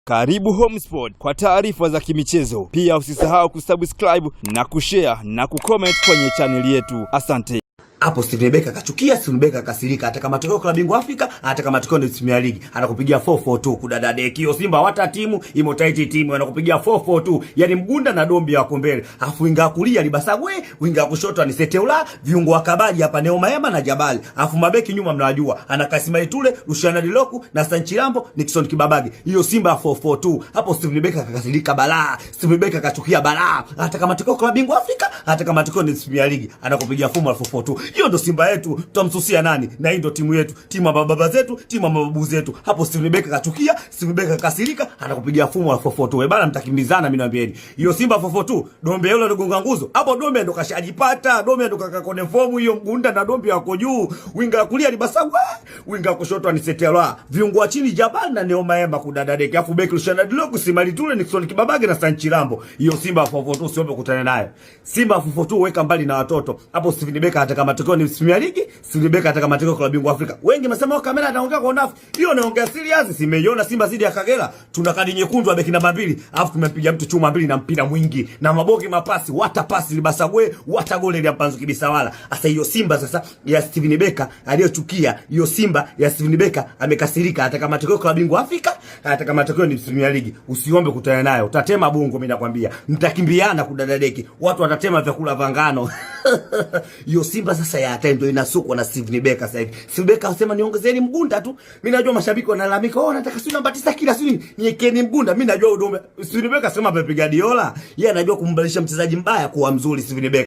Karibu Homesport kwa taarifa za kimichezo. Pia usisahau kusubscribe na kushare na kucomment kwenye channel yetu. Asante. Hapo Steven Becker kachukia, Steven Becker kasirika. Hata kama matokeo klabu bingwa Afrika, hata kama matokeo ni Premier League, anakupigia 4-4-2 kudadadeki. Hiyo Simba hata timu imotaiti timu anakupigia 4-4-2. Yaani Mgunda na Dombi wako mbele. Afu winga kulia Libasagwe, winga kushoto ni Seteula, viungo wa Kabaji hapa Neo Maema na Jabali. Afu mabeki nyuma mnajua. Ana Kasima Itule, Luciano Diloku na Sanchirambo, Nixon Kibabage. Hiyo Simba 4-4-2. Hapo Steven Becker kakasirika balaa. Steven Becker kachukia balaa. Hata kama matokeo klabu bingwa Afrika, hata kama matokeo ni Premier League, anakupigia 4-4-2. Hiyo ndo Simba yetu, tutamsusia nani? Na hii ndo timu yetu, timu ya baba zetu, timu ya mababu zetu. Hapo Steven Becker kachukia, Steven Becker kasirika, anakupigia fumo la 4-4-2. Bana mtakimbizana mimi naambieni. Hiyo Simba 4-4-2, Dombe yule anagonga nguzo. Hapo Dombe ndo kashajipata, Dombe ndo kakakone form hiyo. Mgunda na Dombe wako juu. Winga kulia ni Basagwa, winga kushoto ni Setelwa. Viungo wa chini Jabal na Neo Maemba kudadadeki. Afu beki Luciano Diloku, Simali Tule, Nixon Kibabage na Sanchirambo. Hiyo Simba 4-4-2 siombe kukutana nayo. Simba 4-4-2 weka mbali na watoto. Hapo Steven Becker hata kama matokeo ni Premier League, Steven Becker hata kama matokeo klabu bingwa Afrika. Wengi msema kamera anaongea kwa unafu. Hiyo naongea serious. Simeiona Simba zidi ya Kagera. Tuna kadi nyekundu ya beki namba 2. Alafu tumempiga mtu chuma 2 na mpira mwingi. Na maboki mapasi, wata pasi Libasagwe, wata goli ya Mpanzu Kibisawala. Sasa hiyo Simba sasa ya Steven Becker aliyochukia, hiyo Simba ya Steven Becker amekasirika hata kama matokeo klabu bingwa Afrika, hata kama matokeo ni Premier League. Usiombe kutana nayo. Utatema bungo mimi nakwambia. Mtakimbiana kudadadeki. Watu watatema vyakula vangano. Hiyo Simba sasa ya atendo inasukwa na Steven Becker sasa hivi. Steven Becker anasema niongezeni Mgunda tu. Mimi najua mashabiki wanalalamika, nataka sio namba 9 kila siku niekeni Mgunda. Mimi najua Steven Becker sema Pep Guardiola, yeye anajua kumbadilisha mchezaji mbaya kuwa mzuri Steven Becker.